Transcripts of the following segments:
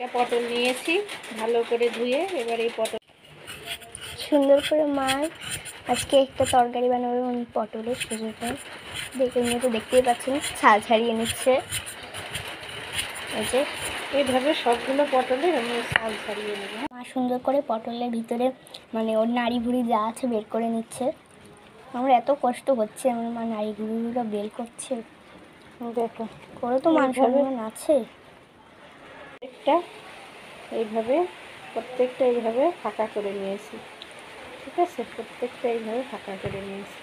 একটা পটল নিয়েছি ভালো করে ধুয়ে, এবার এই পটল সুন্দর করে মা আজকে একটা তরকারি বানাবে পটলের সুজিটা দেখে নিয়ে তো দেখতেই পাচ্ছেন ছাল ছাড়িয়ে নিচ্ছে। এই যে এইভাবে সবগুলো পটলের আমি ছাল ছাড়িয়ে নেব। মা সুন্দর করে পটলের ভিতরে মানে ওর নাড়ি ভুড়ি যা আছে বের করে নিচ্ছে। আমার এত কষ্ট হচ্ছে, আমার মা নাড়ি ভুড়িগুলো বের করছে। দেখো করে তো মান সম্মান আছে। এইভাবে প্রত্যেকটা এইভাবে ফাঁকা করে নিয়েছি, ঠিক আছে? প্রত্যেকটা এইভাবে ফাঁকা করে নিয়েছি।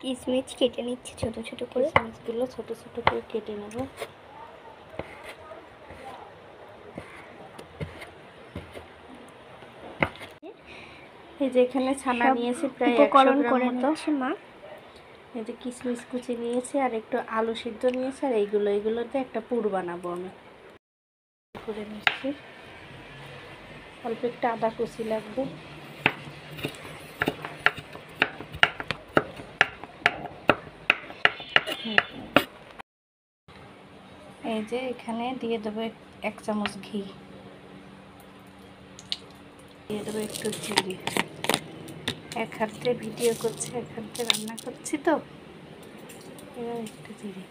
কিশমিশ কেটে নিচ্ছে ছোট ছোট করে। কিশমিশগুলো ছোট ছোট করে কেটে নেব। এই যে এখানে ছানা নিয়েছি প্রায় 100 গ্রাম মতো। মা এই যে কিশমিশ কুচি নিয়েছি আর একটু আলু সিদ্ধ নিয়েছি, আর এইগুলোতে একটা পুর বানাবো আমি করে নিচ্ছি। অল্প একটু আদা কুচি লাগবে। এই যে এখানে দিয়ে দেবো 1 চামচ ঘি, দিয়ে দেবো একটু জিরে। এক হাতে ভিডিও করছি, এক হাতে রান্না করছি তো, এবার একটু জিরে।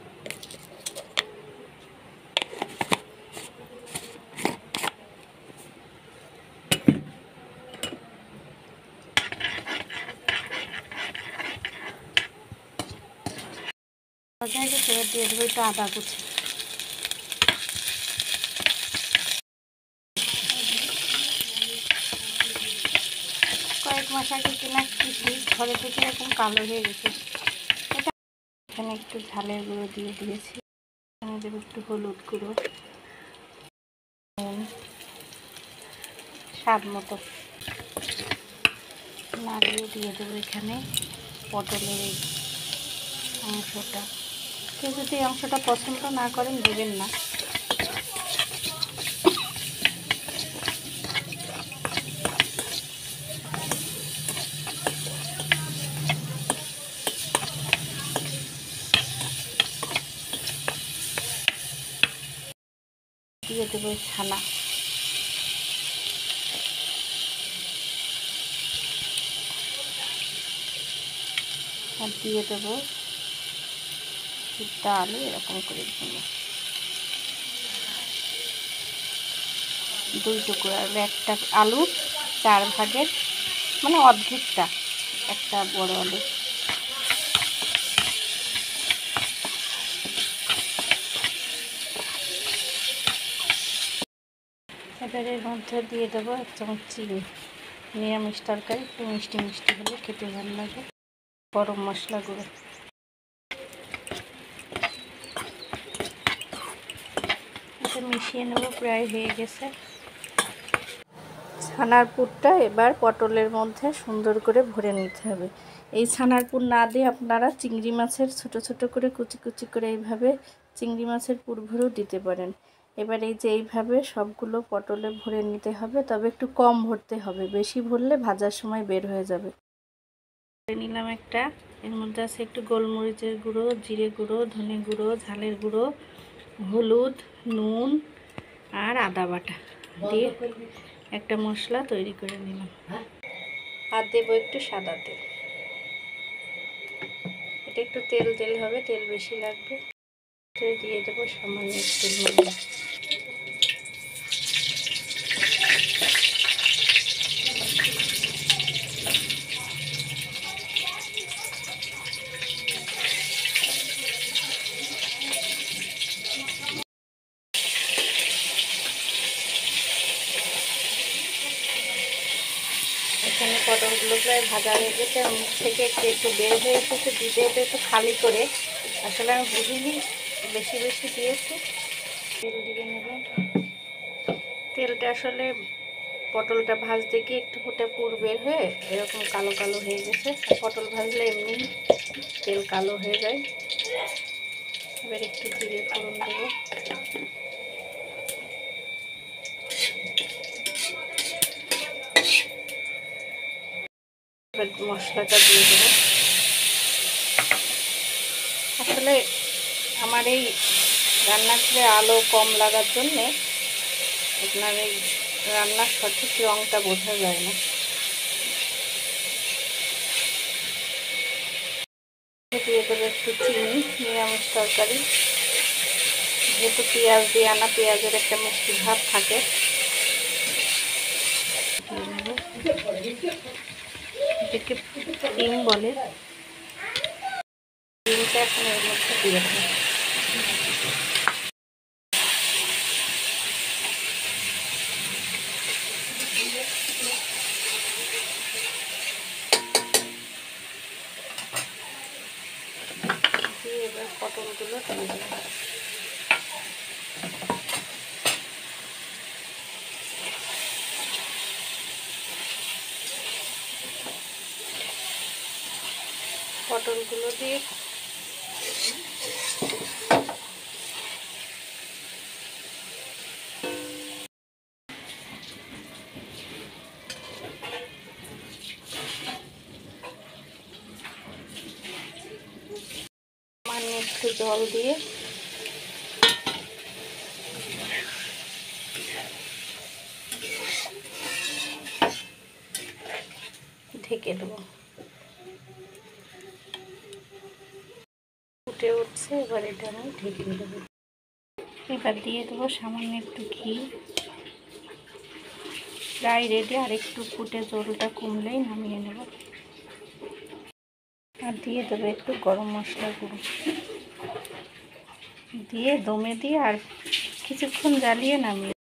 এবার দিয়ে দেবো একটু আদা কুচি। কয়েক মাস আগে কেনা কিশমিশ ঘরে থেকে এরকম কালো হয়ে গেছে। এটা এখানে একটু ঝালের গুঁড়ো দিয়ে দিয়েছি। এখানে দেবো একটু হলুদ গুঁড়ো, স্বাদ মতো। নাড়িয়ে দিয়ে দেবো এখানে পটলের এই অংশটা। কেউ যদি এই অংশটা পছন্দ না করেন দেবেন না। দিয়ে দেবো ছানা, আর দিয়ে দেবো আলু এরকম করে ভেঙে 2 টুকরো। আর একটা আলু 4 ভাগের মানে অর্ধেকটা একটা বড় আলু। এবারে এর মধ্যে দিয়ে দেবো 1 চামচ চিনি। নিরামিষ তরকারি একটু মিষ্টি মিষ্টি হলে খেতে ভালো লাগে। গরম মশলা গুঁড়ো। এটা মিশিয়ে নেব, প্রায় হয়ে গেছে। ছানার পুরটা এবার পটলের মধ্যে সুন্দর করে ভরে নিতে হবে। এই ছানার পুর না দিয়ে আপনারা চিংড়ি মাছের ছোট ছোট করে কুচি কুচি করে এইভাবে চিংড়ি মাছের পুর ভরেও দিতে পারেন। এবার এই যে এইভাবে সবগুলো পটলে ভরে নিতে হবে, তবে একটু কম ভরতে হবে, বেশি ভরলে ভাজার সময় বের হয়ে যাবে। নিলাম একটা, এর মধ্যে আছে একটু গোলমরিচের গুঁড়ো, জিরে গুঁড়ো, ধনে গুঁড়ো, ঝালের গুঁড়ো, হলুদ, নুন আর আদা বাটা দিয়ে একটা মশলা তৈরি করে নিলাম। আর দেবো একটু সাদা তেল। এটা একটু তেল তেল হবে, তেল বেশি লাগবে। দিয়ে দেবো সামান্য একটু নুন। এখানে পটলগুলো প্রায় ভাজা হয়ে গেছে, মুখ থেকে একটু বের হয়ে এসেছে। দিতে একটু খালি করে, আসলে আমি বুঝিনি বেশি বেশি দিয়েছি। তেল দিয়ে নেব। তেলটা আসলে পটলটা ভাজতে গিয়ে একটু ফুটে পুর বের হয়ে এরকম কালো কালো হয়ে গেছে। পটল ভাজলে এমনি তেল কালো হয়ে যায়। এবার একটু জিরে ফোড়ন দেবো। এবার মশলাটা দিয়ে দেবো। আসলে আমার এই রান্না করে আলো কম লাগার জন্যে আপনার এই রান্নার সঠিক রঙটা বোঝা যায় না। দিয়ে দেবো একটু চিনি, নিরামিষ তরকারি যেহেতু পেঁয়াজ দিয়ে আনা, পেঁয়াজের একটা মিষ্টি ভাব থাকে। এটাকে ডিম বলে, ডিমটা এখন এর মধ্যে দিয়ে দেবো। দিয়ে এবার পটলগুলো দিয়ে দেবো। পটলগুলো দিয়ে সামান্য একটু জল দিয়ে ঢেকে দেবো। ফুটে উঠছে, এবার এটা আমি ঢেকে দেবো। এবার দিয়ে দেবো সামান্য একটু ঘি। প্রায় রেডি, আর একটু ফুটে জলটা কমলেই নামিয়ে নেব। আর দিয়ে দেবো একটু গরম মশলা গুঁড়ো দিয়ে দমে দিয়ে আর কিছুক্ষণ জ্বালিয়ে নামিয়ে।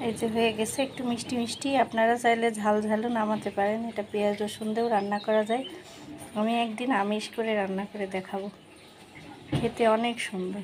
এই যে হয়ে গেছে, একটু মিষ্টি মিষ্টি। আপনারা চাইলে ঝাল ঝালও নামাতে পারেন। এটা পেঁয়াজ রসুন দিয়েও রান্না করা যায়। আমি একদিন আমিষ করে রান্না করে দেখাবো, খেতে অনেক সুন্দর।